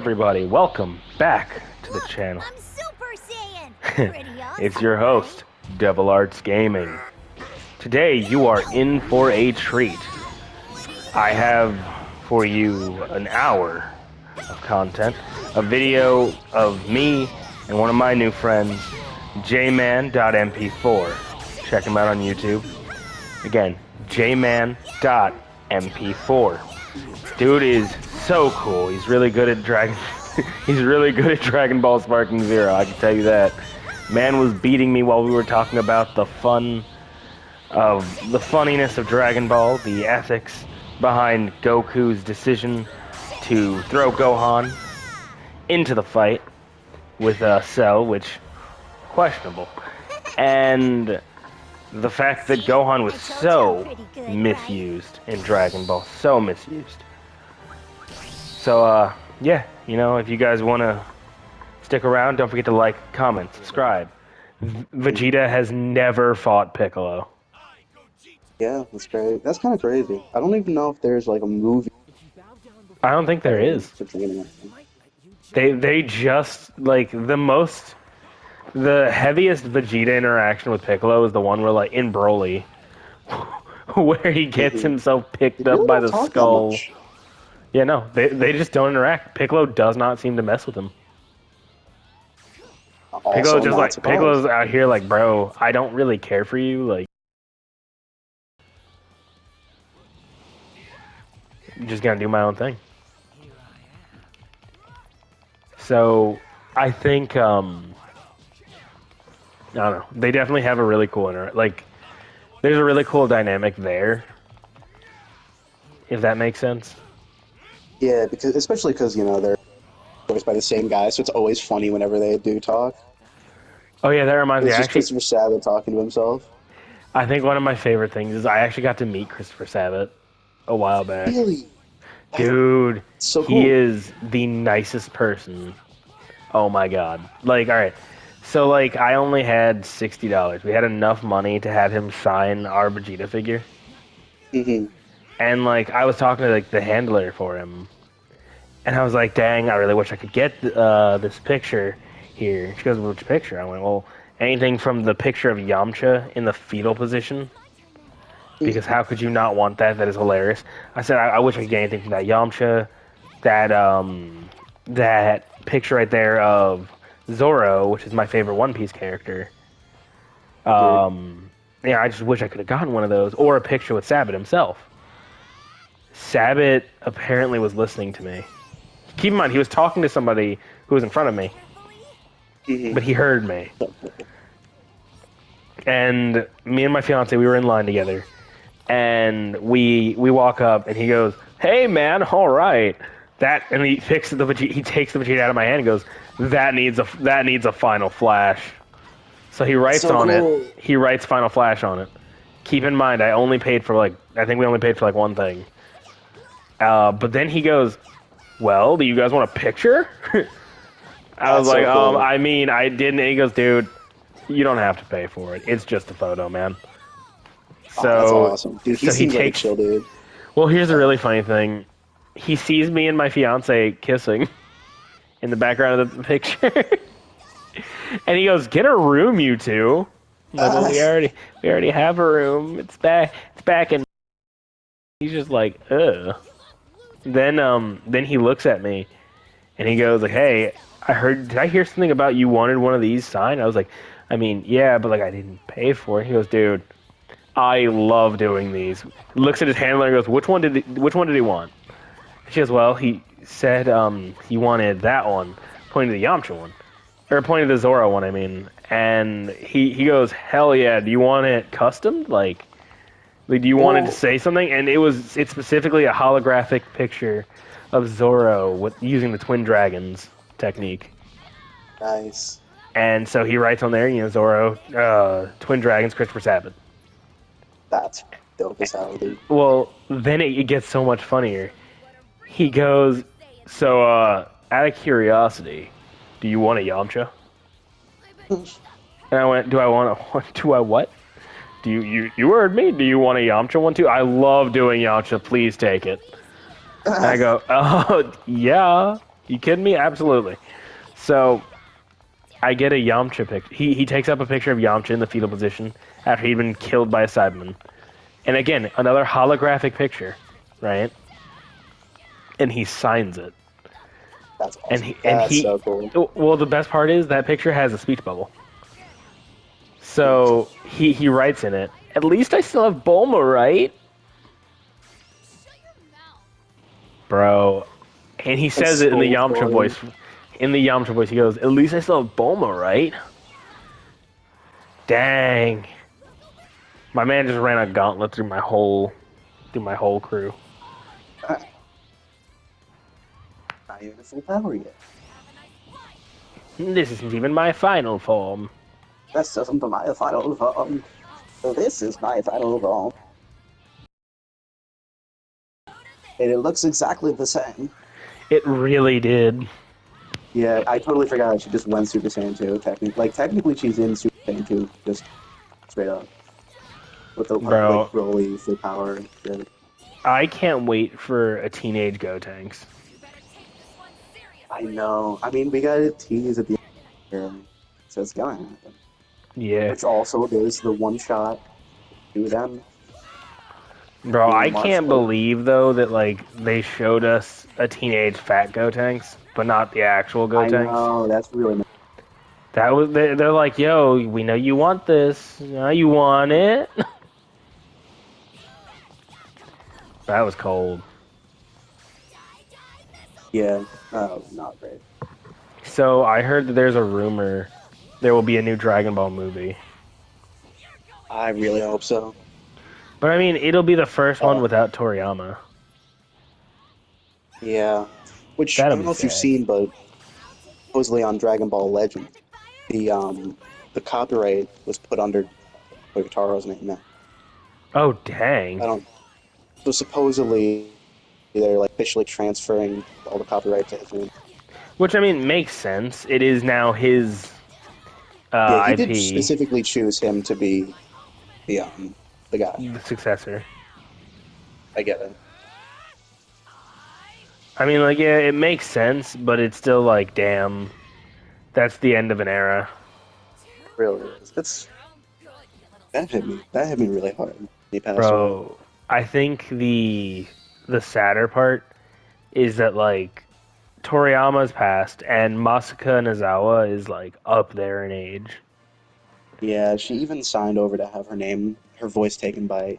everybody? Welcome back to the channel. I'm Super Saiyan. Pretty awesome, It's your host, Devilartsgaming. Today you are in for a treat. I have for you an hour of content, a video of me and one of my new friends, Jman.mp4. Check him out on YouTube. Again, Jman.mp4. Dude is so cool. He's really good at He's really good at Dragon Ball Sparking Zero. I can tell you that. Man was beating me while we were talking about the funniness of Dragon Ball, the ethics behind Goku's decision to throw Gohan into the fight with Cell, which questionable, and the fact that Gohan was so misused in Dragon Ball, so misused. So, yeah, you know, if you guys want to stick around, don't forget to like, comment, subscribe. Vegeta has never fought Piccolo. Yeah, that's great. That's kind of crazy. I don't even know if there's like a movie. I don't think there is. They just, like, the heaviest Vegeta interaction with Piccolo is the one where, like, in Broly, where he gets himself picked up by the skull. Yeah, no, they just don't interact. Piccolo does not seem to mess with him. Piccolo just like Piccolo's out here like, bro, I don't really care for you, like I'm just gonna do my own thing. So I think I don't know. They definitely have a really cool there's a really cool dynamic there. If that makes sense. Yeah, especially because you know they're voiced by the same guy, so it's always funny whenever they do talk. Oh yeah, that reminds me. It's just Christopher Sabat talking to himself. I think one of my favorite things is I actually got to meet Christopher Sabat a while back. Really? Dude, so cool. He is the nicest person. Oh my god. Like, alright. So, like, I only had $60. We had enough money to have him sign our Vegeta figure. Mm-hmm. And, like, I was talking to, like, the handler for him. And I was like, dang, I really wish I could get this picture here. She goes, which picture? I went, well, anything from the picture of Yamcha in the fetal position. Because how could you not want that? That is hilarious. I said, I wish I could get anything from that Yamcha. That picture right there of Zoro, which is my favorite One Piece character. Yeah, I just wish I could have gotten one of those. Or a picture with Sabat himself. Sabat apparently was listening to me. Keep in mind, he was talking to somebody who was in front of me. But he heard me. And me and my fiance, we were in line together. And we walk up, and he goes, "Hey, man, all right." And he takes the Vegeta out of my hand and goes, that needs a Final Flash. So he writes on it. He writes Final Flash on it. Keep in mind, I think we only paid for like one thing. But then he goes, "Well, do you guys want a picture?" I was like, cool. I mean, I didn't. And he goes, "Dude, you don't have to pay for it. It's just a photo, man." So that's awesome. Dude, he seems like a chill dude. Well, here's a really funny thing. He sees me and my fiance kissing in the background of the picture. And he goes, "Get a room, you two." I'm like, well, we already have a room. It's back in. He's just like, ugh. Then he looks at me and he goes like, "Hey, did I hear something about you wanted one of these signed?" I was like, "I mean, yeah, but like I didn't pay for it." He goes, "Dude, I love doing these." Looks at his handler and goes, which one did he want?" She goes, "Well, he said he wanted that one," pointing to the Yamcha one. Or pointing to the Zoro one, I mean. And he goes, "Hell yeah, do you want it custom? Like do you want it to say something?" And it's specifically a holographic picture of Zoro using the Twin Dragons technique. Nice. And so he writes on there, you know, Zoro, Twin Dragons, Christopher Sabat. That's dope as hell, dude. Well, then it gets so much funnier. He goes, "So, out of curiosity, do you want a Yamcha?" And I went, do I what? Do you heard me? Do you want a Yamcha one too? I love doing Yamcha. Please take it. And I go, "Oh, yeah." You kidding me? Absolutely. So I get a Yamcha picture. He takes up a picture of Yamcha in the fetal position after he'd been killed by a Cyberman. And again, another holographic picture, right? And he signs it. That's And awesome. That's so cool. well, the best part is that picture has a speech bubble. So he writes in it, "At least I still have Bulma, right?" Bro. And he That's says it in the so Yamcha funny. voice. In the Yamcha voice, he goes, "At least I still have Bulma, right?" Dang. My man just ran a gauntlet through my whole crew. Not even a full power yet. This isn't even my final form. That's just my final form. This is my final form. And it looks exactly the same. It really did. Yeah, I totally forgot that she just went Super Saiyan 2, technically she's in Super Saiyan 2, just straight up. With the, Bro, like, Broly full power and shit. I can't wait for a teenage Gotenks. I know. I mean, we got a tease at the end, so it's gonna happen. Yeah. Which also, there's the one shot to them Bro, being I can't Marshall. believe though that like they showed us a teenage fat Gotenks, but not the actual I Gotenks. know, that's really That was they're like, "Yo, we know you want this. Now you want it." That was cold. yeah, not great. So I heard that there's a rumor there will be a new Dragon Ball movie. I really hope so. But I mean, it'll be the first one Uh, without Toriyama. yeah. Which, I That'll don't be know if you've sick. seen, but supposedly on Dragon Ball Legend, the um the copyright was put under Toyotaro's name now. Oh dang. I don't. So supposedly they're like officially transferring all the copyright to his name. Which I mean makes sense. It is now his Yeah, he did IP, specifically choose him to be the guy. the successor. I get it. I mean, like, yeah, it makes sense, but it's still like, damn, that's the end of an era. Really is. That hit me. That hit me really hard. He passed away. Bro, I think the sadder part is that like Toriyama's passed and Masaka Nozawa is like up there in age. Yeah, she even signed over to have her voice taken by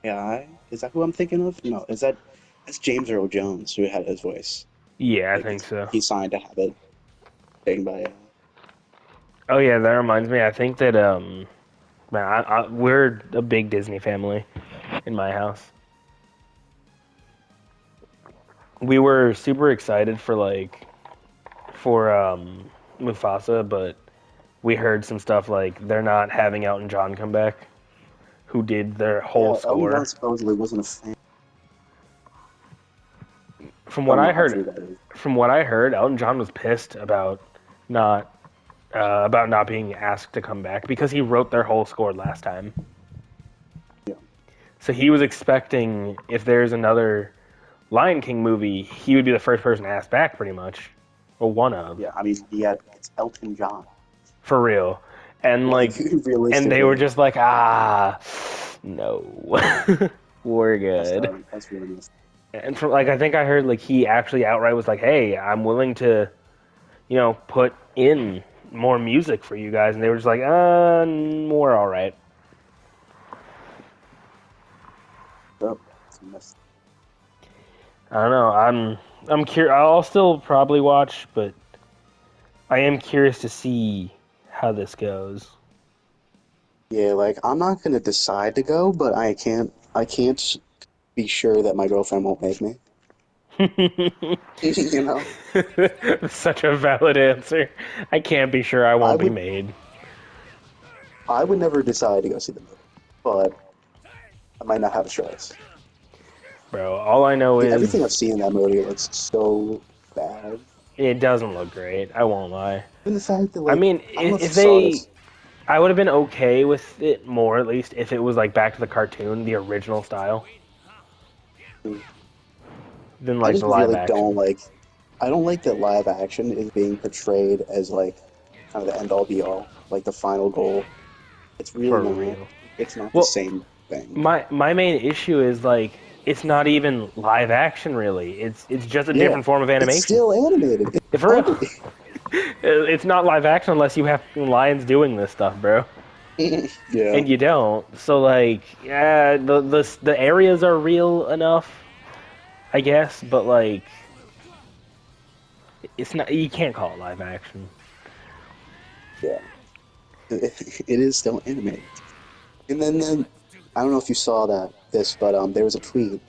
AI. Is that who I'm thinking of? No, that's James Earl Jones who had his voice. Yeah, I Like think so. he signed to have it taken by AI. Oh yeah, that reminds me. I think that man, we're a big Disney family in my house. We were super excited for Mufasa, but we heard some stuff like they're not having Elton John come back, who did their whole Yeah, Elton John score. supposedly wasn't a fan. From I what don't I know how heard, true that is. Elton John was pissed not about not being asked to come back because he wrote their whole score last time. Yeah, So he was expecting if there's another Lion King movie, he would be the first person asked back, pretty much, or one of, yeah. I mean, it's Elton John. for real. And Like like, and they were realistically, just like, no, we're good. that's really messed. And from like, I think I heard like he actually outright was like, hey, I'm willing to, put in more music for you guys, and they were just like, we're all right. Up. It's messed. I don't know. I'm curious. I'll still probably watch, but I am curious to see how this goes. Yeah, like I'm not gonna decide to go, but I can't be sure that my girlfriend won't make me. You know, Such a valid answer. I can't be sure I I won't be would made. I would never decide to go see the movie, but I might not have a choice. Bro, all I know Everything is I've seen in that movie looks so bad. it doesn't look great. I won't lie. And the fact that I like mean, I don't know if if you saw they, this. I would have been okay with it more at least if it was like back to the cartoon, the original style, than I like just the live really don't action. like. I don't like that live action is being portrayed as like kind of the end all be all, like the final goal. It's really For not. real. It's not the Well, same thing. my main issue is like it's not even live action really. It's just a Yeah, different form of it's animation. still animated. It's For real. ugly. It's not live action unless you have lions doing this stuff, bro. Yeah, And you don't. So like, yeah, the areas are real enough, I guess, but like, it's not. You can't call it live action. yeah. It is still animated. And then I don't know if you saw but there was a tweet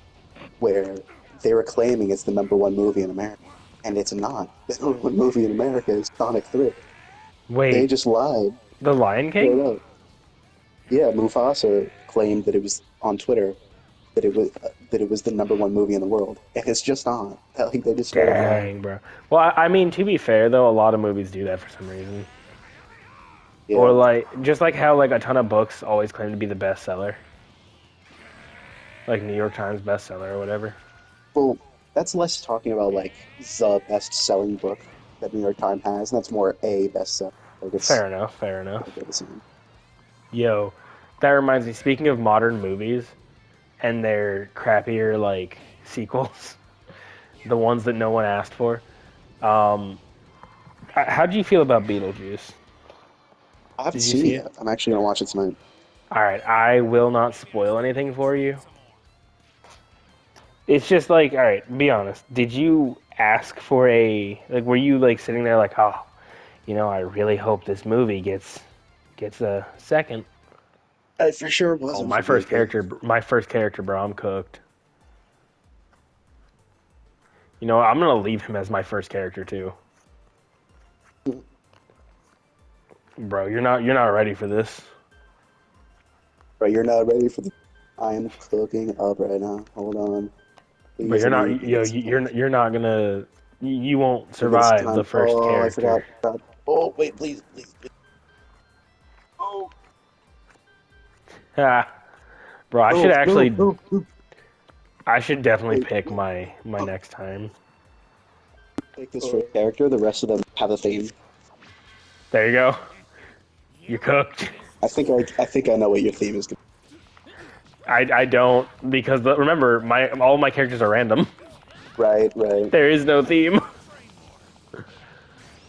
where they were claiming it's the number one movie in America, and it's not. The number one movie in America is Sonic 3. They Wait, just lied the Lion straight King? up. Yeah, Mufasa claimed that it was on Twitter that it was the number one movie in the world, and it's just not. Like they just straight up lied. Dang, bro. Well, I mean, to be fair though, a lot of movies do that for some reason. Or Yeah. like, just like how like a ton of books always claim to be the bestseller, like New York Times bestseller or whatever. Well, that's less talking about like the best-selling book that New York Times has, and that's more a bestseller. Like it's Fair enough. Fair enough. they're the same. Yo, that reminds me. Speaking of modern movies and their crappier like sequels, the ones that no one asked for. Um, how do you feel about Beetlejuice? I haven't Did you seen see it it? yet. I'm actually gonna watch it tonight. All right, I will not spoil anything for you. It's just like, all right, be honest. Did you ask for a like? Were you like sitting there like, oh, I really hope this movie gets a second. I for sure Oh, wasn't my for me, first but character, my first character, bro. I'm cooked. I'm gonna leave him as my first character too, bro. You're not ready for this, bro, you're not ready for the. I am cooking up right now. Hold on. but Please you're let not. me get some You're not gonna. You won't let me get some survive the time. first Oh, I character. forgot. Oh, wait, please. Oh, Ah, bro. I should no, no, actually. no, no. I should definitely Wait, pick no. my Oh, next time. take this for a character. The rest of them have a theme. There you go. You're cooked. I think I know what your theme is gonna I don't because remember my all my characters are random. be. Right. There is no theme.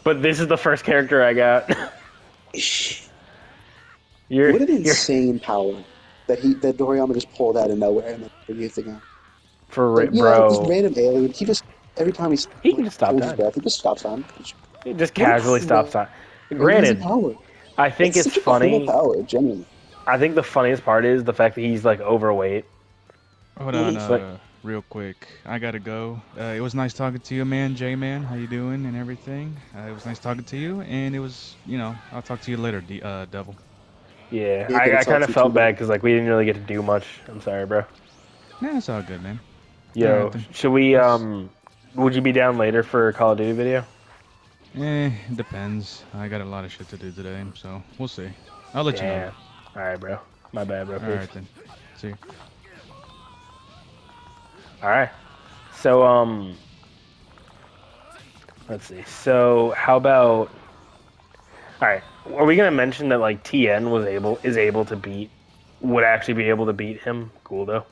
But this is the first character I got. you're What an you're insane power that Doriyama just pulled out of nowhere and then started using it. Like, yeah, this bro. random alien, he just every time He can like just stop holds his time. breath, he just stops time. He just What a casually stops time. crazy Granted, power. I think That's it's such a cool funny. power, genuinely. I think the funniest part is the fact that he's like overweight. Hold on, Mhm. Like, real quick. I gotta go. It was nice talking to you, man. J-Man, how you doing and everything? It was nice talking to you, and it was, I'll talk to you later, Devil. yeah, Yeah, good to I talk kind to of you too, felt bad bro. because like we didn't really get to do much. I'm sorry, bro. Nah, it's all good, man. All right Yo, then. should we Peace. Would you be down later for a Call of Duty video? Depends. I got a lot of shit to do today, so we'll see. I'll let you know Damn. though. All right, bro. My bad, bro. All Peace. right then. See you. All right. So let's see. So how about? All right. Are we gonna mention that like TN is able to beat would actually be able to beat him? Cool though.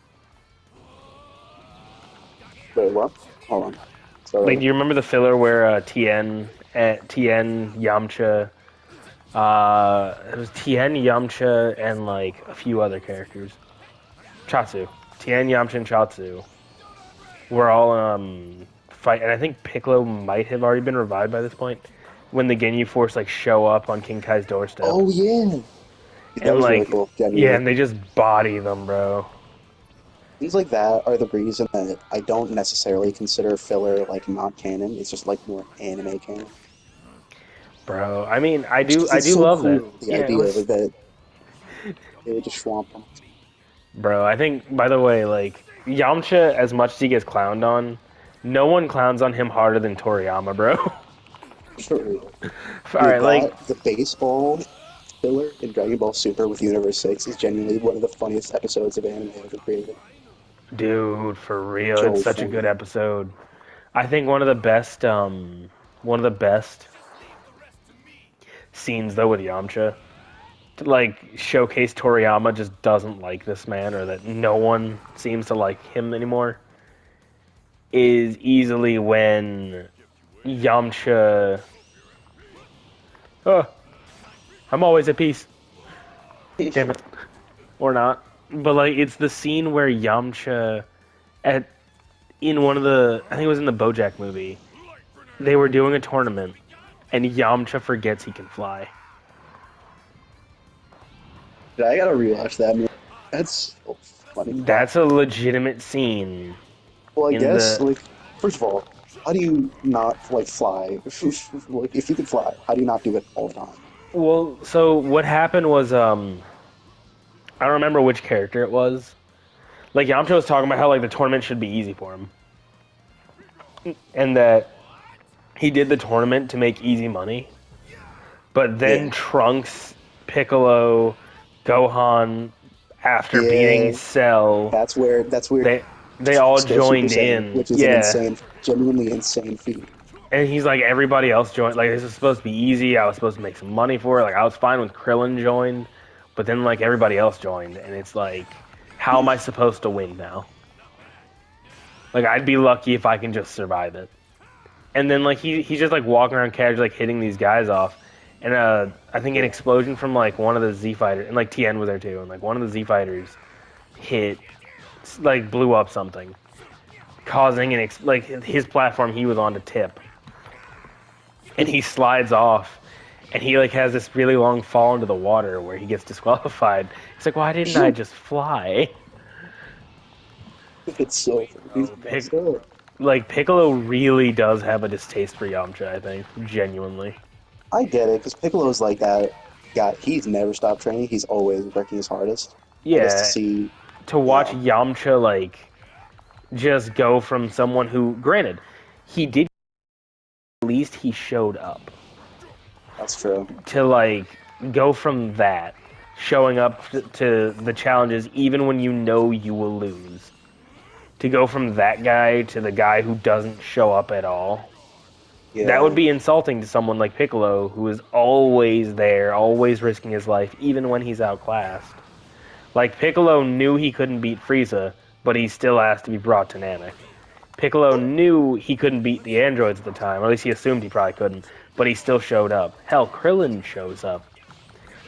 Wait, what? Hold on. Start Like, over. do you remember the filler where TN Yamcha, it was TN Yamcha and like a few other characters, Chatsu, TN Yamcha and Chatsu were all fight, and I think Piccolo might have already been revived by this point when the Ginyu Force like show up on King Kai's doorstep, Oh yeah, that and was really like, cool. yeah, Genuinely, and they just body them, bro. things like that are the reason that I don't necessarily consider filler like not canon. It's just like more anime canon. Bro, I mean, I Just do because I it's do so love that. cool, the Yeah, it idea was, that they would just swamp them. bro. I think by the way, like Yamcha, as much as he gets clowned on, no one clowns on him harder than Toriyama, bro. For real. All Dude, right, like, the baseball filler in Dragon Ball Super with Universe 6 is genuinely one of the funniest episodes of anime ever created. dude, for real, it's So such a good funny. episode. I think one of the best scenes though with Yamcha, to like showcase Toriyama just doesn't like this man, or that no one seems to like him anymore, is easily when Yamcha. Oh, I'm always at peace. Damn it, or not. But like, it's the scene where Yamcha at in one of the, I think it was in the BoJack movie. They were doing a tournament, and Yamcha forgets he can fly. I gotta rewatch that movie. That's so funny. That's a legitimate scene Well, I in guess the. like first of all, how do you not like fly? Like if you could fly, how do you not do it all the time? Well, so what happened was, I don't remember which character it was. Like Yamcha was talking about how like the tournament should be easy for him, and that he did the tournament to make easy money. But then Yeah, Trunks, Piccolo, Gohan, after beating yeah. Cell, That's where they they all Trunks goes Super joined Saiyan, in. which is an Yeah. insane, genuinely insane feat. And he's like, everybody else joined. Like, this was supposed to be easy. I was supposed to make some money for it. Like, I was fine with Krillin joined, but then like everybody else joined, and it's like, how am I supposed to win now? Like, I'd be lucky if I can just survive it. And then like he's just like walking around casually, like hitting these guys off, and I think an Yeah. explosion from like one of the Z fighters, and like Tien was there too, and like one of the Z fighters hit, like blew up something, causing like his platform he was on to tip, and he slides off, and he like has this really long fall into the water where he gets disqualified. He's like, why didn't I just fly? It's so funny. He's Oh, messed up. like Piccolo really does have a distaste for Yamcha. I think genuinely. I get it because Piccolo's like that guy. He's never stopped training. He's always working his hardest. I guess to Yeah, see, to you watch know, Yamcha like just go from someone who, granted, he did, at least he showed up, that's true. to like go from that, showing up to the challenges even when you know you will lose, to go from that guy to the guy who doesn't show up at all. That would Yeah. be insulting to someone like Piccolo, who is always there, always risking his life, even when he's outclassed. Like, Piccolo knew he couldn't beat Frieza, but he still asked to be brought to Namek. Piccolo knew he couldn't beat the androids at the time, or at least he assumed he probably couldn't, but he still showed up. Hell, Krillin shows up,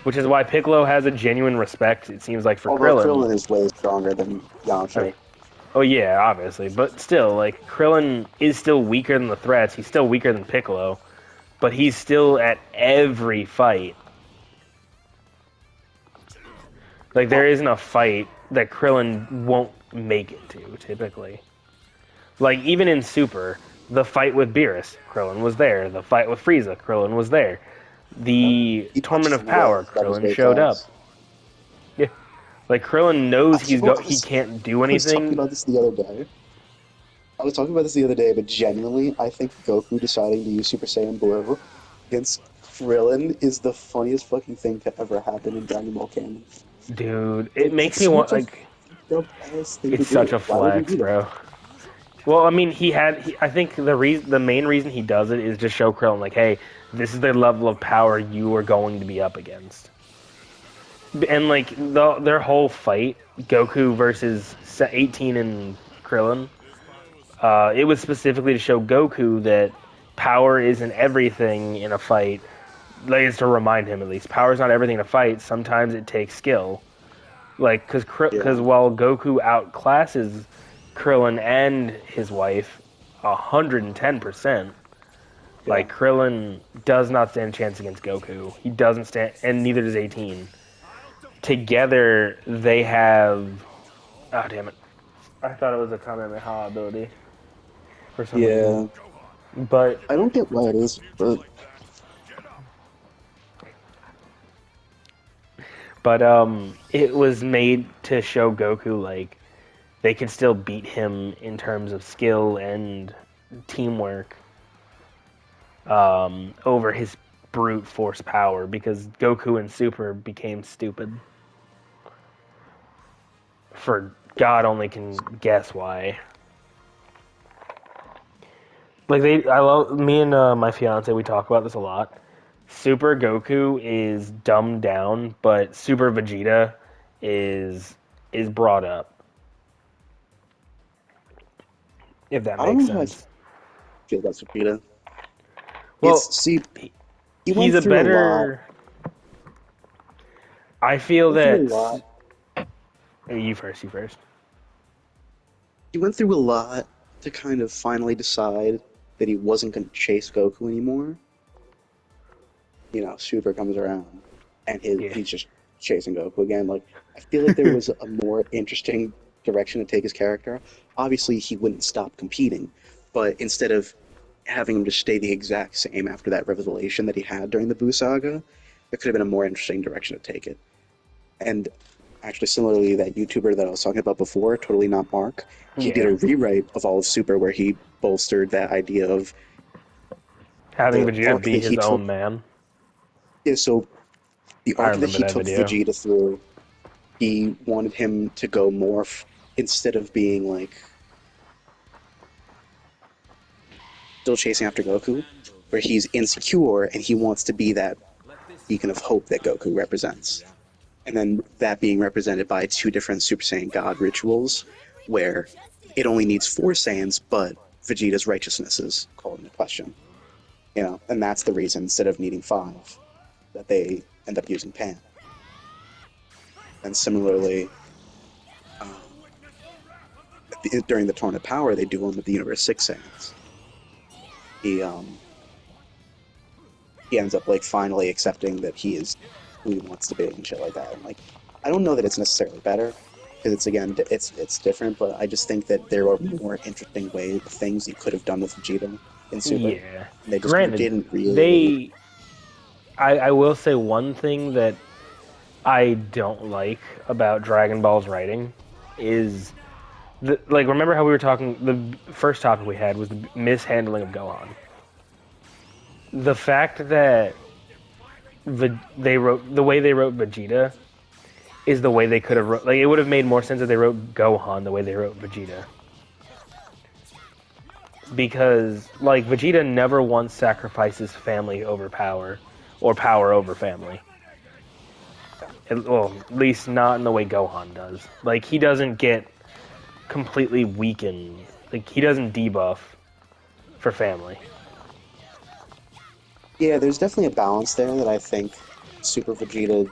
which is why Piccolo has a genuine respect, it seems like, for Although Krillin. Krillin is way stronger than I Yamcha. mean, oh yeah, obviously, but still, like, Krillin is still weaker than the threats, he's still weaker than Piccolo, but he's still at every fight. Like, there isn't a fight that Krillin won't make it to, typically. Like, even in Super, the fight with Beerus, Krillin was there. The fight with Frieza, Krillin was there. Yeah. The He Tournament punches of way Power, above his Krillin weight showed up. class. Yeah. Like, Krillin knows Well, he can't do I was talking anything. about this the other day. I was talking about this the other day, but genuinely, I think Goku deciding to use Super Saiyan Blue against Krillin is the funniest fucking thing to ever happen in Dragon Ball canon. Dude, it Like, makes that's me want, such a like, fucked up ass thing to it's such do. a Why would he flex, do that? bro. Well, I mean, I think the main reason he does it is to show Krillin, like, hey, this is the level of power you are going to be up against. And like their whole fight, Goku versus 18 and Krillin, it was specifically to show Goku that power isn't everything in a fight. Like, it's to remind him, at least, power is not everything in a fight. Sometimes it takes skill. Like, because Yeah, while Goku outclasses Krillin and his wife 110%, yeah. like, Krillin does not stand a chance against Goku. He doesn't stand, and neither does 18. Together, they have. Oh, damn it. I thought it was a Kamehameha ability for some reason. Yeah. But I don't get why it is, but it was made to show Goku like they could still beat him in terms of skill and teamwork over his brute force power, because Goku and Super became stupid for God only can guess why. Like I love me and my fiance. We talk about this a lot. Super Goku is dumbed down, but Super Vegeta is brought up. If that I don't makes know how I sense. feel about Vegeta. Well, See, he he's went a through a lot. better. I feel Went through a that. lot. You first. You first. He went through a lot to kind of finally decide that he wasn't going to chase Goku anymore. Super comes around and Yeah. he's just chasing Goku again. Like, I feel like there was a more interesting direction to take his character. Obviously, he wouldn't stop competing, but instead of having him just stay the exact same after that revelation that he had during the Buu saga, there could have been a more interesting direction to take it. And actually, similarly, that YouTuber that I was talking about before, totally not Mark, he did Yeah. a rewrite of all of Super where he bolstered that idea of Having the Vegeta arc be that he his took. own man. Yeah, so the I arc that remember he that took video. Vegeta through, he wanted him to go more instead of being like still chasing after Goku, where he's insecure and he wants to be that beacon of hope that Goku represents. And then that being represented by two different Super Saiyan God rituals, where it only needs four Saiyans, but Vegeta's righteousness is called into question. And that's the reason instead of needing five, that they end up using Pan. And similarly, um, during the Torn of Power, they do one with the Universe Six Saiyans. He he ends up like finally accepting that he is who he wants to be and shit like that. And like, I don't know that it's necessarily better because it's again it's different, but I just think that there are more interesting ways things you could have done with Vegeta in Super. Yeah. And they just Granted, didn't really. they. I will say one thing that I don't like about Dragon Ball's writing is like remember how we were talking the first topic we had was the mishandling of Gohan. The fact that they wrote the way they wrote Vegeta is the way they could have wrote. Like it would have made more sense if they wrote Gohan the way they wrote Vegeta. Because like Vegeta never once sacrifices family over power or power over family. Well, at least not in the way Gohan does. Like he doesn't get completely weakened. Like he doesn't debuff for family. Yeah, there's definitely a balance there that I think Super Vegeta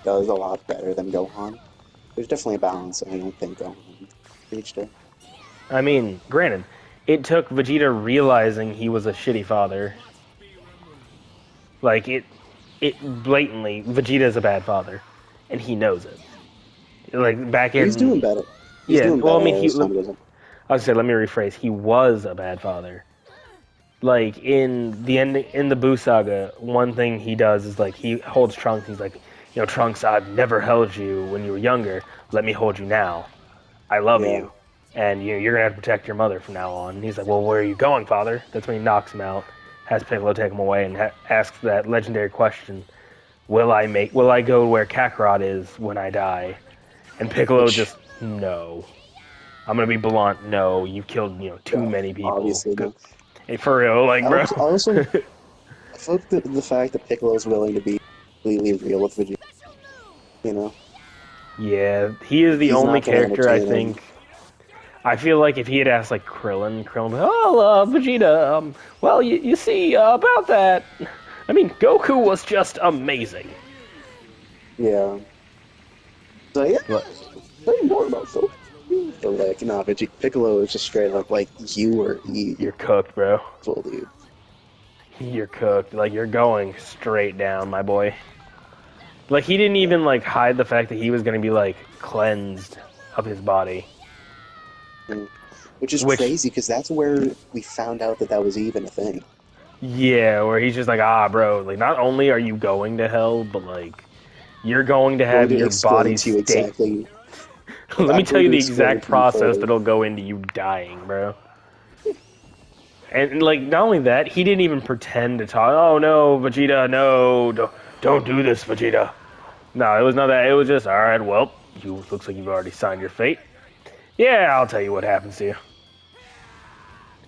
does a lot better than Gohan. There's definitely a balance, and I don't think Gohan reached it. I mean, granted, it took Vegeta realizing he was a shitty father. Like it blatantly Vegeta's a bad father, and he knows it. Like back But he's doing in better. He's yeah. doing Well, I better mean, as time goes on. I was say let me rephrase. He was a bad father. Like in the end in the Buu saga, one thing he does is like he holds Trunks. He's like, Trunks, I've never held you when you were younger. Let me hold you now. I love Yeah, you, and you're gonna have to protect your mother from now on. And he's like, well, where are you going, father? That's when he knocks him out, has Piccolo take him away, and asks that legendary question: Will I go where Kakarot is when I die? And Piccolo which just no. I'm gonna be blunt. No, you've killed too yeah, many people. obviously Good. no. Hey, for real, like bro. I also I fuck the fact that Piccolo's willing to be completely real with Vegeta. You know, Yeah, he is the he's only not going to character I entertain him. think. I feel like if he had asked like Krillin, oh, Vegeta, well, you see about that. I mean, Goku was just amazing. Yeah. So yeah, But tell me more about Goku. But like, nah, Piccolo is just straight up like you were you're cooked, bro. evil, dude. You're cooked. Like you're going straight down, my boy. Like he didn't Yeah. even like hide the fact that he was gonna be like cleansed of his body, Mm. Which is which crazy because that's where we found out that that was even a thing. yeah, where he's just like, bro, like not only are you going to hell, but like you're going to Going have to your explain body to you state. exactly, like, Let me I'm tell going you to the explain exact to you process further. that'll go into you dying, bro. And like not only that, he didn't even pretend to talk. Oh no, Vegeta, no, don't do this, Vegeta. No, it was not that. It was just all right. Well, you looks like you've already signed your fate. Yeah, I'll tell you what happens to you.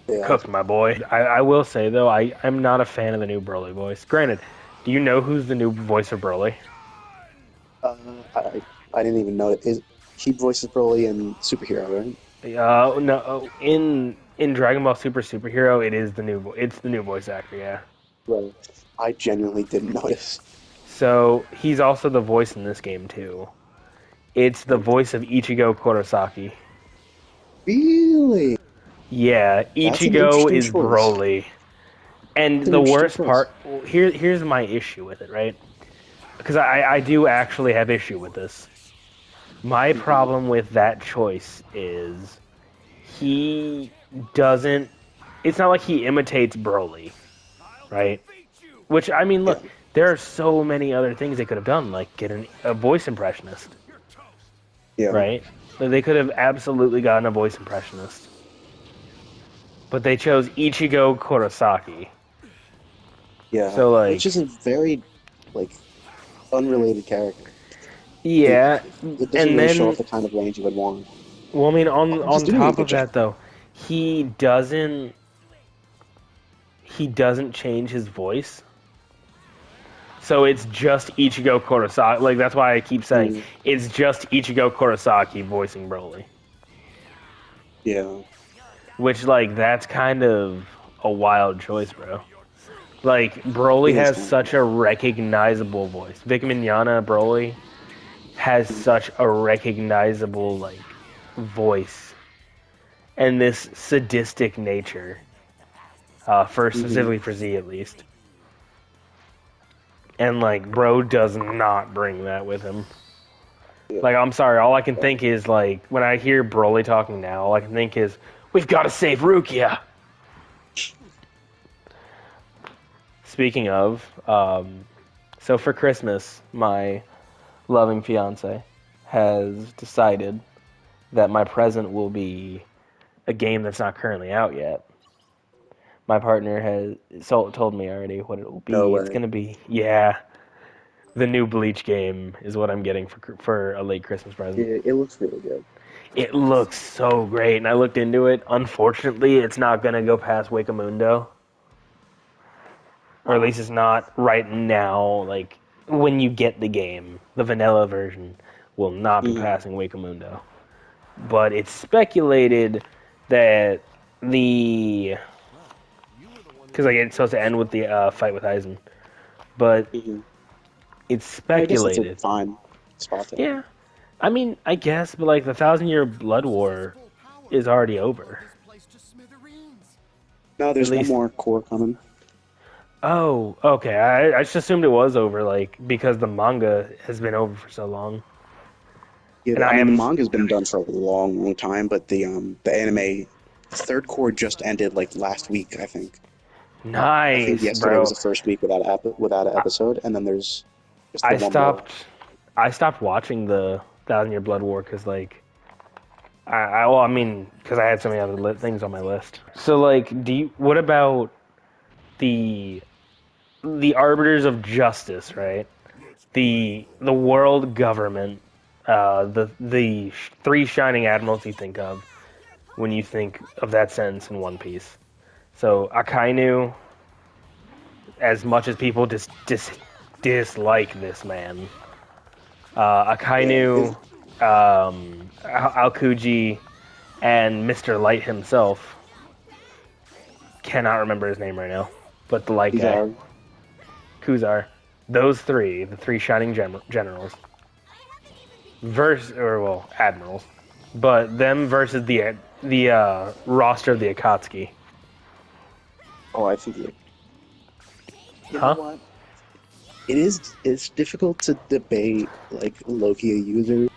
Yeah. Cooked, my boy. I will say though, I'm not a fan of the new Broly voice. Granted, do you know who's the new voice of Broly? Uh, I didn't even know it. Is he voices Broly in Superhero, right? No, in Dragon Ball Super Superhero, it is the new it's the new voice actor, yeah. Right. I genuinely didn't notice. So he's also the voice in this game too. It's the Okay. voice of Ichigo Kurosaki. Really? Yeah, That's an Ichigo interesting is choice. Broly. And That's an the interesting worst choice. part, here's my issue with it, right? Because I do actually have issue with this. My Hmm. problem with that choice is he doesn't. It's not like he imitates Broly, right? Which I mean, Yeah. look, there are so many other things they could have done, like get a voice impressionist, Yeah. right? They could have absolutely gotten a voice impressionist, but they chose Ichigo Kurosaki. Yeah. So Which is like, a very like unrelated character. It, yeah, it doesn't and really show off then the kind of range you would want. well, I mean, He's on doing a top good of job. that though, he doesn't change his voice. So it's just Ichigo Kurosaki. Like that's why I keep saying Mm, it's just Ichigo Kurosaki voicing Broly. yeah. Which like that's kind of a wild choice, bro. Like Broly It is has kind of such a recognizable voice. Vic Mignogna Broly has mm, such a recognizable like voice and this sadistic nature. For hmm. specifically for Z at least. And like bro does not bring that with him. Yeah. Like I'm sorry, all I can think is like when I hear Broly talking now, all I can think is we've got to save Rukia. Speaking of, so for Christmas, my loving fiance has decided that my present will be a game that's not currently out yet. My partner has told me already what it will No be. It's way. gonna be the new Bleach game is what I'm getting for a late Christmas present. It looks really good. It looks so great, and I looked into it. Unfortunately, it's not gonna go past Wakamundo, or at Oh. least it's not right now. Like when you get the game, the vanilla version will not be Hmm. passing Wakamundo. But it's speculated that the because like it's supposed to end with the fight with Aizen, but Hmm. it's I guess that's a speculated. fine spot to end. Yeah, I mean, I guess, but like the Thousand-Year Blood War is already over. No, At there's one least. more core coming. Oh, okay. I just assumed it was over, like because the manga has been over for so long, Yeah, and I I mean the am manga's been done for a long, long time, but the anime third core just ended like last week, I think. I think nice, yesterday was bro. the first week without an I, episode, and then there's just the I one more. stopped. I stopped watching the Thousand Year Blood War because like well, I mean, because I had so many other things on my list. So like, what about the arbiters of justice, right? The world government, the three shining admirals you think of when you think of that sentence in One Piece. So Akainu, as much as people dislike this man, Yeah, Akainu, Alkuji, and Mr. Light himself. Cannot remember his name right now, but the light these guy, are. Kuzar. Those three, the three shining generals, or well, admirals, but them versus the roster of the Akatsuki. Oh, I think you know Huh? what? It's difficult to debate like Logia users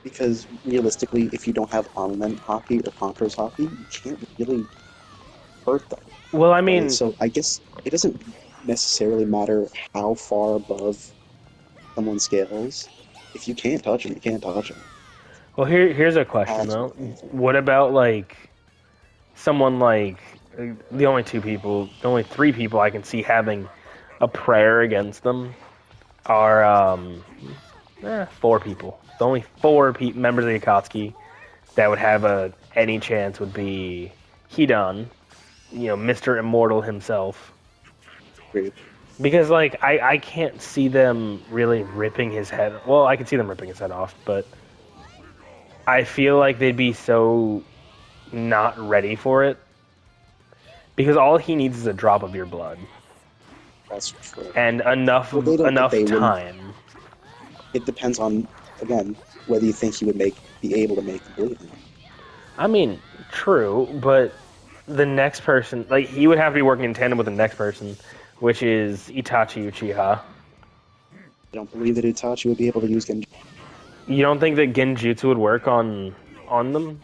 because realistically, if you don't have armament hockey or conquerors hockey, you can't really hurt them, Well, I right? mean, So I guess it doesn't necessarily matter how far above someone scales. If you can't touch them, you can't touch them. here's a question That's though. my answer. What about like someone like the only three people I can see having a prayer against them are four people. The only four members of the Akatsuki that would have any chance would be Hidan, Mr. Immortal himself. Agreed. Because, like, I can't see them really ripping his head. Well, I can see them ripping his head off, but I feel like they'd be so not ready for it. Because all he needs is a drop of your blood. That's true. And enough Well, they don't. enough They wouldn't. time. It depends on, again, whether you think he would be able to make the bleed. I mean, true, but the next person, like, he would have to be working in tandem with the next person, which is Itachi Uchiha. I don't believe that Itachi would be able to use Genjutsu. You don't think that Genjutsu would work on them?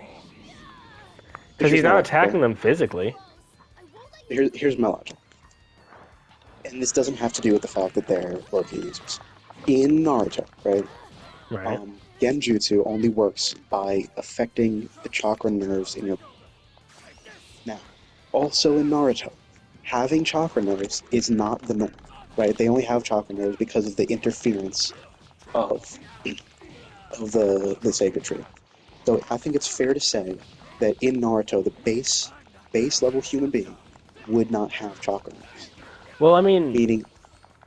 Because he's Here's my not logic, attacking right? them physically. Here's my logic. And this doesn't have to do with the fact that they're Loki users. In Naruto, right? Right. Genjutsu only works by affecting the chakra nerves in your... Now, also in Naruto, having chakra nerves is not the norm, right? They only have chakra nerves because of the interference of the sacred tree. So I think it's fair to say that in Naruto, the base level human being would not have chakra nerves. Well, I mean, Meaning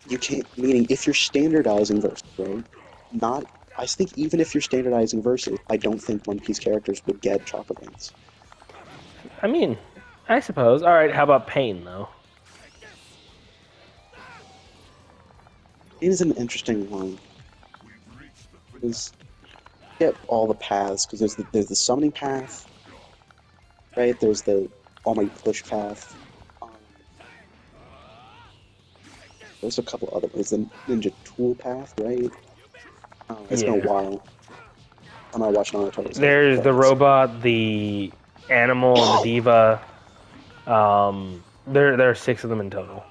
you can't. Meaning if you're standardizing verses, right? Not. I think even if you're standardizing verses, I don't think One Piece characters would get chakra veins. I suppose. All right, how about Pain though? It is an interesting one. Because get all the paths because there's the summoning path, right? There's the almighty push path. Um, there's a couple other ones. The ninja tool path, right? It's been a Yeah. while. I'm not watching Naruto. There's the robot, the animal, the diva. There are 6 of them in total.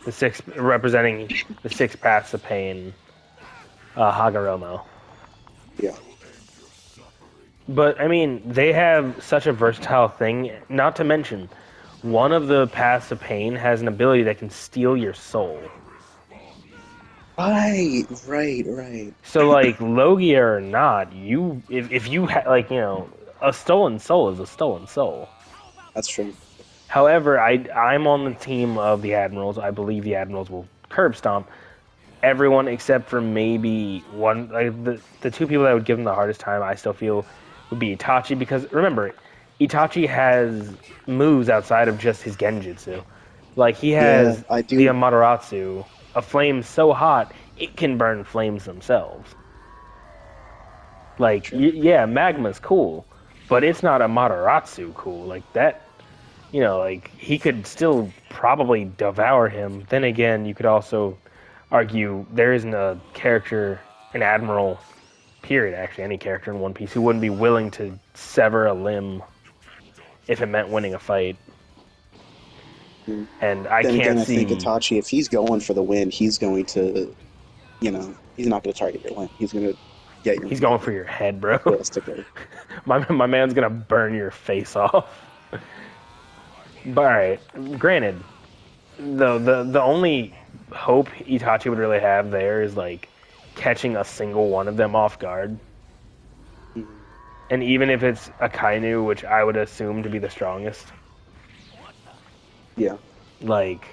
The 6 representing the 6 paths of pain. Hagoromo. Yeah. But I mean, they have such a versatile thing. Not to mention, one of the paths of pain has an ability that can steal your soul. Right. So, like, Logia or not, if you a stolen soul is a stolen soul. That's true. However, I'm on the team of the Admirals. I believe the Admirals will curb stomp everyone except for maybe one. Like the 2 people that would give them the hardest time, I still feel would be Itachi, because remember, Itachi has moves outside of just his Genjutsu. Like, he Yeah, has I the do. Amaterasu, a flame so hot it can burn flames themselves. Like, True. yeah, magma's cool, but it's not Amaterasu cool. Like that, like, he could still probably devour him. Then again, you could also argue there isn't a character, an admiral, period, actually, any character in One Piece who wouldn't be willing to sever a limb if it meant winning a fight. Mm. And I Then can't again, I think see. Itachi, if he's going for the win, he's going to, he's not going to target your limb. He's going to get your He's limb, going for your head, bro. realistically. My man's gonna burn your face off. But alright, granted, the only hope Itachi would really have there is, like, catching a single one of them off guard. Mhm. And even if it's Akainu, which I would assume to be the strongest, Yeah, like,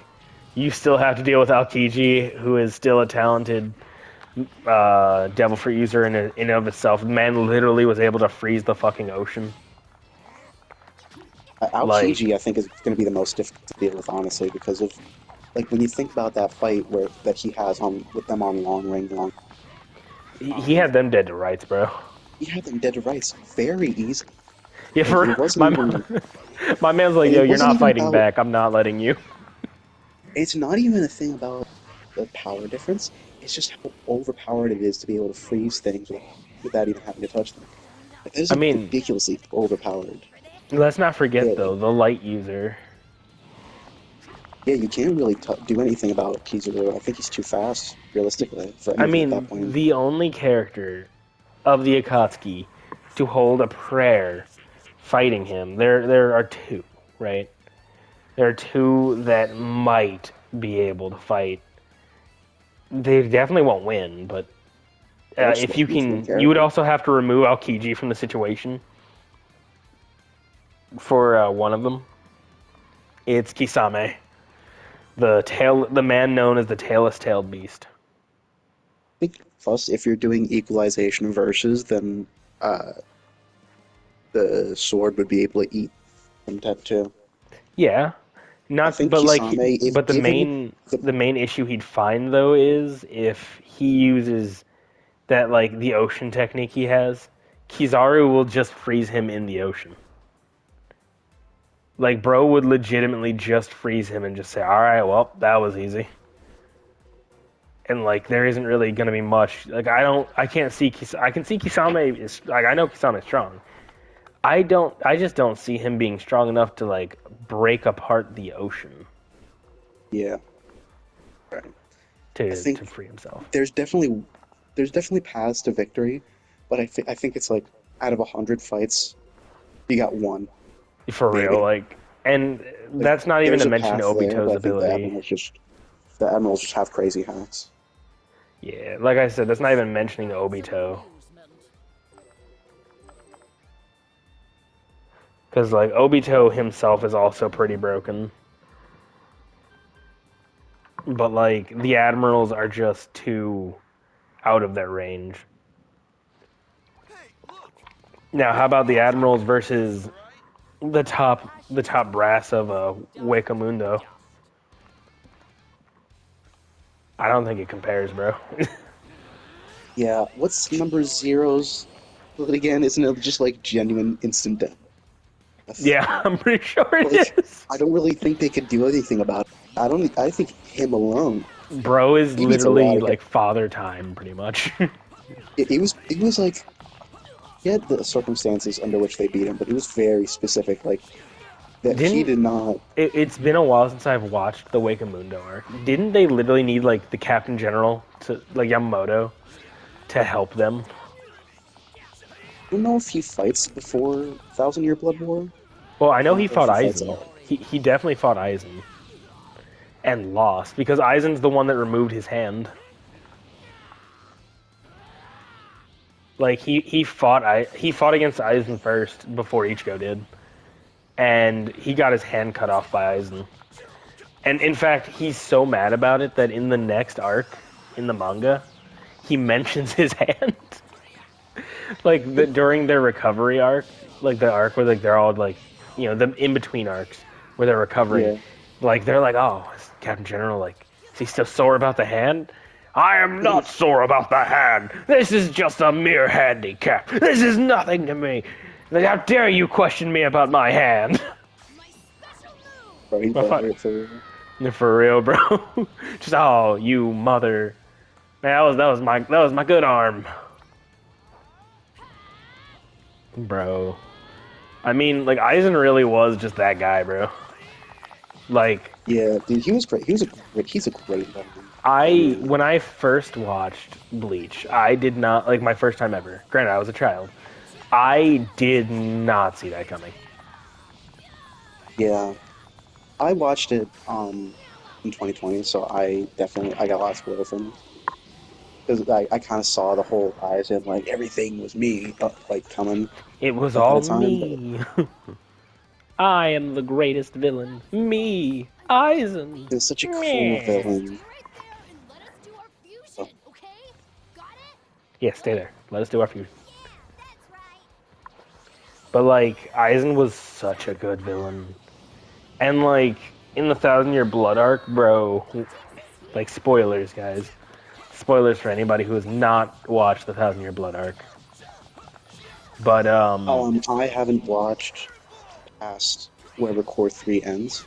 you still have to deal with Aokiji, who is still a talented devil fruit user in and of itself. The man literally was able to freeze the fucking ocean. Aokiji, Like, I think, is going to be the most difficult to deal with, honestly, because of like when you think about that fight that he has on with them on long, he um, had them dead to rights, bro. he had them dead to rights very easily, Yeah, and for it wasn't my even, my man's like, and yo, it you're wasn't not even fighting about. back. I'm not letting you. It's not even a thing about the power difference. It's just how overpowered it is to be able to freeze things without even having to touch them. Like, that is I a mean, ridiculously overpowered let's not forget though, ability. the light user. Yeah, you can't really do anything about Kizaru. I think he's too fast, realistically, for I anything at that mean, point. the only character of the Akatsuki to hold a prayer fighting him. There are 2, right? There are 2 that might be able to fight. They definitely won't win, but Force if you One, from can, you would character. also have to remove Aokiji from the situation. for one of them. It's Kisame, the man known as the tailless-tailed beast. I think plus if you're doing equalization versus, then uh, the sword would be able to eat from that too. Yeah, I not think but like, Kisame, if but the given main the the main issue he'd find though is if he uses that like the ocean technique he has, Kizaru will just freeze him in the ocean. Like, bro would legitimately just freeze him and just say, "All right, well, that was easy." And like, there isn't really gonna be much. Like, I can't see. I can see Kisame is like, I know Kisame is strong. I just don't see him being strong enough to like break apart the ocean yeah, right. I to think free himself. there's definitely paths to victory, but I think it's like out of 100 fights, you got one For real, maybe. like, and Like that's not even there's to a mention path there, but Obito's I think ability. the admirals just have crazy hacks. Yeah, like I said, that's not even mentioning Obito. Because, like, Obito himself is also pretty broken. But, like, the Admirals are just too out of their range. Now, how about the Admirals versus the top brass of Wakamundo? I don't think it compares, bro. Yeah, what's number zero's but again? Isn't it just like genuine instant death? Yeah, I'm pretty sure Like it is. I don't really think they could do anything about it. I don't. I think him alone, Bro is he beats a lot literally of guys. like father time, pretty much. It was like he had the circumstances under which they beat him, but it was very specific. Like that he Didn't did not. it's been a while since I've watched the Wakamundo arc. Didn't they literally need like the Captain General to like Yamamoto to help them? I don't know if he fights before Thousand Year Blood War. Well, I know he Or if fought he fights Aizen. out. He definitely fought Aizen and lost because Aizen's the one that removed his hand. Like he fought against Aizen first before Ichigo did, and he got his hand cut off by Aizen. And in fact, he's so mad about it that in the next arc in the manga, he mentions his hand. Like during their recovery arc, like the arc where like they're all like, the in between arcs where they're recovering, Yeah, like they're like, oh, is Captain General, like, is he still sore about the hand? I am not sore about the hand. This is just a mere handicap. This is nothing to me. Like, how dare you question me about my hand? bro, he's Well, fuck. butthurt for real. For real, bro. Just, oh, you mother. Man, that was my good arm, bro. I mean, like, Aizen really was just that guy, bro. Like, Yeah, dude, he was great. He's a great villain. when I first watched Bleach, I did not, like, my first time ever. Granted, I was a child. I did not see that coming. Yeah, I watched it in 2020, so I got a lot of spoiled from it because I kind of saw the whole eyes and like everything was me like coming It was ahead all of time, but me. I am the greatest villain. Me, Aizen. it was such a cool Meh. villain. And let us do our Oh, fusion, okay? Got it? Yeah, stay there. Let us do our feud. Yeah, that's right. But, like, Aizen was such a good villain. And, like, in the Thousand Year Blood arc, bro, like, spoilers, guys. Spoilers for anybody who has not watched the Thousand Year Blood arc. But, I haven't watched past wherever Core 3 ends.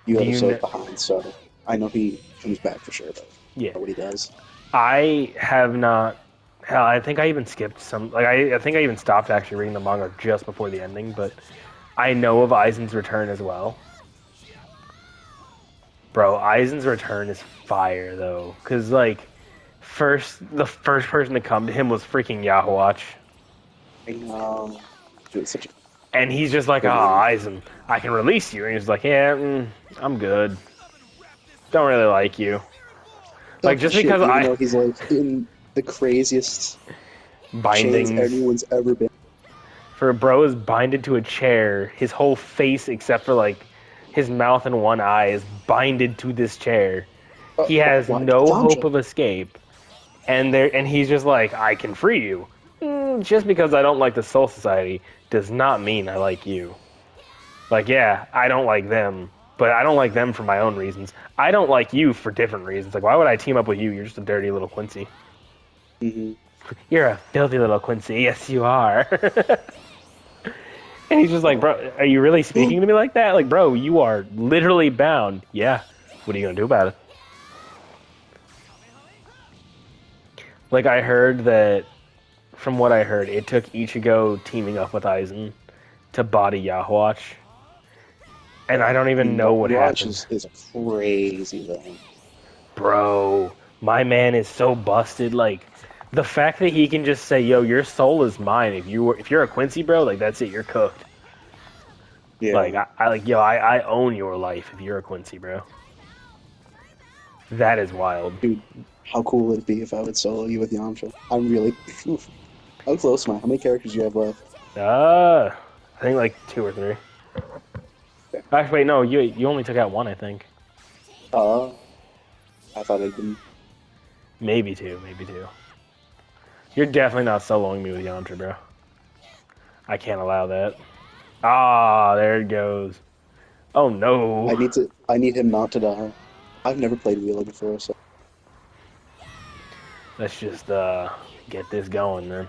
Few do you episodes know? behind, so I know he comes back for sure, but I Yeah. don't know what he does. I have not. Hell, I think I even skipped some. Like, I think I even stopped actually reading the manga just before the ending, but I know of Aizen's return as well. Bro, Aizen's return is fire, though. Because, like, the first person to come to him was freaking Yahweh. I know. Dude, it's such a And he's just like, good ah, one. Aizen, I can release you. And he's like, yeah, I'm good. Don't really like you. Like, Talking just shit, because even I though he's like in the craziest chains bindings. anyone's ever been. For bro is binded to a chair. His whole face, except for like his mouth and one eye, is binded to this chair. He has Why? no hope Yamcha. of escape, and he's just like, I can free you. Just because I don't like the Soul Society does not mean I like you. Like, yeah, I don't like them, but I don't like them for my own reasons. I don't like you for different reasons. Like, why would I team up with you? You're just a dirty little Quincy. Mm-hmm. You're a filthy little Quincy. Yes, you are. And he's just like, bro, are you really speaking to me like that? Like, bro, you are literally bound. Yeah. What are you gonna do about it? Like, I heard that, from what I heard, it took Ichigo teaming up with Aizen to body Yahwach. And I don't even know what Watch happened. is crazy though. Bro, my man is so busted. Like, the fact that he can just say, yo, your soul is mine. If you're a Quincy, bro, like, that's it. You're cooked. Yeah. Like, I own your life if you're a Quincy, bro. That is wild. Dude, how cool would it be if I would solo you with Yamcha? I'm really. How close am I? How many characters do you have left? I think like 2 or 3. Actually, wait, no, you only took out 1, I think. Uh, I thought it'd been. Maybe 2, maybe 2. You're definitely not soloing me with Yamcha, bro. I can't allow that. Ah, there it goes. Oh no. I need him not to die. I've never played Wheeler before, so. Let's just get this going then.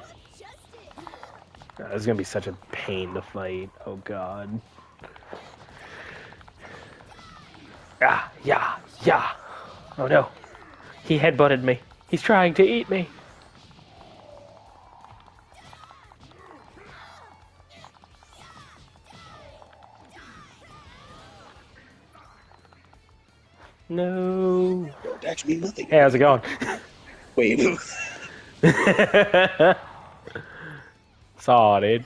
This is gonna be such a pain to fight. Oh god. Ah, yeah, yeah. Oh no. He headbutted me. He's trying to eat me. No. It actually mean nothing. Hey, how's it going? Wait. Saw, dude.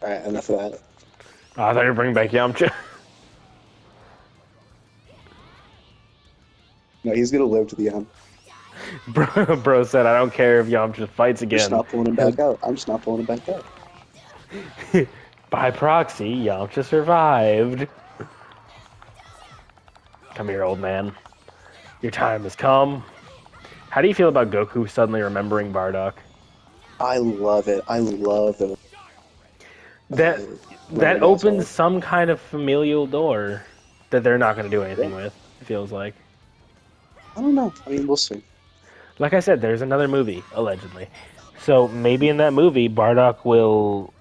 Alright, enough of that. Oh, I thought you were bringing back Yamcha. No, he's gonna live to the end. Bro said, I don't care if Yamcha fights I'm just again. not pulling him back out. I'm just not pulling him back out. By proxy, Yamcha survived. Come here, old man. Your time has come. How do you feel about Goku suddenly remembering Bardock? I love it. I love it. That Right, opens that's some kind of familial door that they're not going to do anything with, it feels like. I don't know. I mean, we'll see. Like I said, there's another movie, allegedly. So maybe in that movie, Bardock will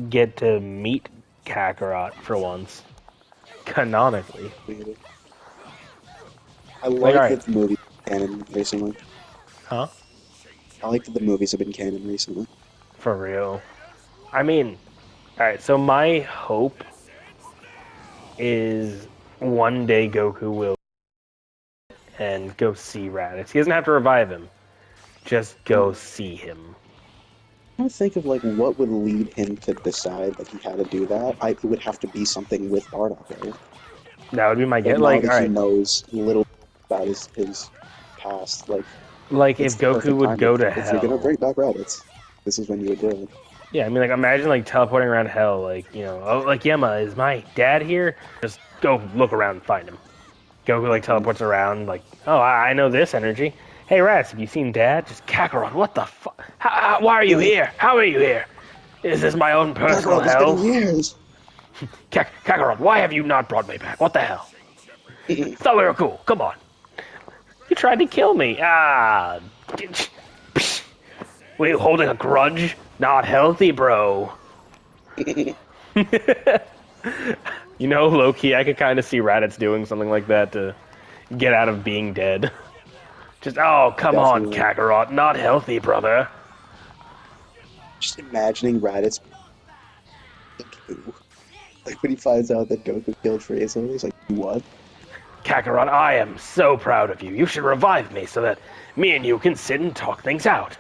get to meet Kakarot for once. Canonically. I like alright. that the movie canon recently. Huh? I like that the movies have been canon recently. For real. I mean, alright, so my hope is one day Goku will and go see Raditz. He doesn't have to revive him. Just go see him. I'm trying to think of like what would lead him to decide that he had to do that. It would have to be something with Bardock, right? That would be my guess. Now Like, that he alright. knows little about his past, Like, it's if the Goku perfect would time. go to If you're gonna hell. bring back Raditz, this is when you would do it. Yeah, I mean, like, imagine, like, teleporting around hell. Like, you know, oh, like, Yema, is my dad here? Just go look around and find him. Goku, like, teleports around, like, oh, I know this energy. Hey, Rats, have you seen Dad? Just Kakarot, what the fuck? Why are you here? How are you here? Is this my own personal Kakarot, it's been hell? years. Kakarot, why have you not brought me back? What the hell? Thought we were cool. Come on. You tried to kill me. Ah. Were you holding a grudge? Not healthy, bro. You know, low-key, I could kind of see Raditz doing something like that to get out of being dead. Just, oh, come on, Definitely. Kakarot. Not healthy, brother. Just imagining Raditz. Like when he finds out that Goku killed Frieza, he's like, what? Kakarot, I am so proud of you. You should revive me so that me and you can sit and talk things out.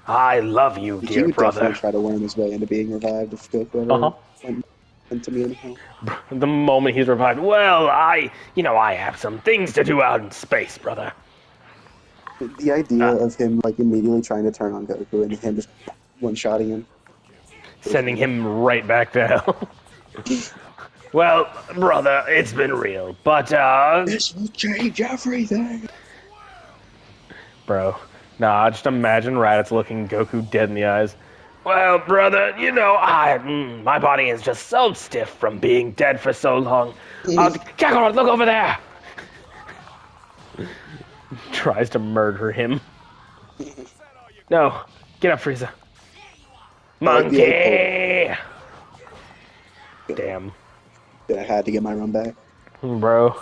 I love you, He dear would brother. definitely try to worm his way into being revived if Goku ever went to me anyhow. The moment he's revived, well, I have some things to do out in space, brother. The idea of him like immediately trying to turn on Goku and him just one-shotting him. Sending him right back to hell. Well, brother, it's been real, but This will change everything. bro, nah, just imagine Raditz looking Goku dead in the eyes. Well, brother, you know, my body is just so stiff from being dead for so long. Kakarot, look over there! Tries to murder him. No, get up, Frieza. I like the other Monkey! Good. Damn. I had to get my run back. Bro,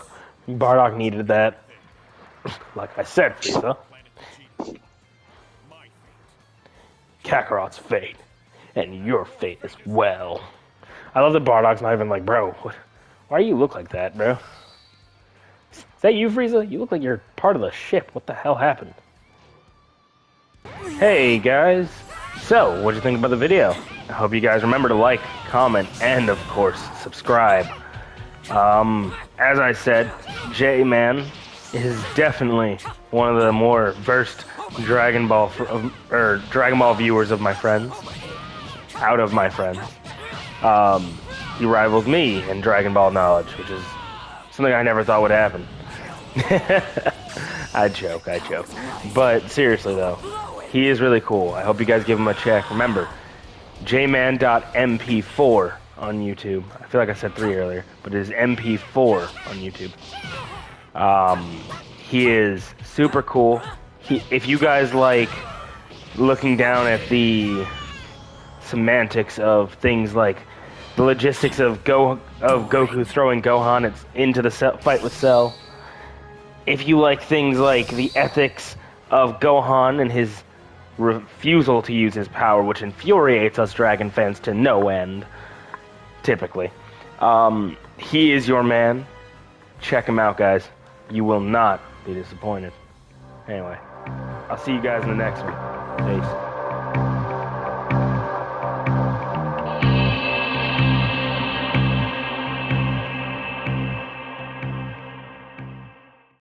Bardock needed that. Like I said, Frieza. Kakarot's fate. And your fate as well. I love that Bardock's not even like, bro, why do you look like that, bro? Is that you, Frieza? You look like you're part of the ship. What the hell happened? Hey, guys. So, what'd you think about the video? I hope you guys remember to like, comment, and, of course, subscribe. As I said, Jman is definitely one of the more versed Dragon Ball viewers of my friends. Out of my friends. He rivals me in Dragon Ball knowledge, which is something I never thought would happen. I joke. But seriously though, he is really cool. I hope you guys give him a check. Remember, jman.mp4 on YouTube. I feel like I said 3 earlier, but it is mp4 on YouTube. He is super cool. If you guys like looking down at the semantics of things like the logistics of Goku throwing Gohan into the fight with Cell. If you like things like the ethics of Gohan and his refusal to use his power, which infuriates us Dragon fans to no end, typically. He is your man. Check him out, guys. You will not be disappointed. Anyway, I'll see you guys in the next one. Peace.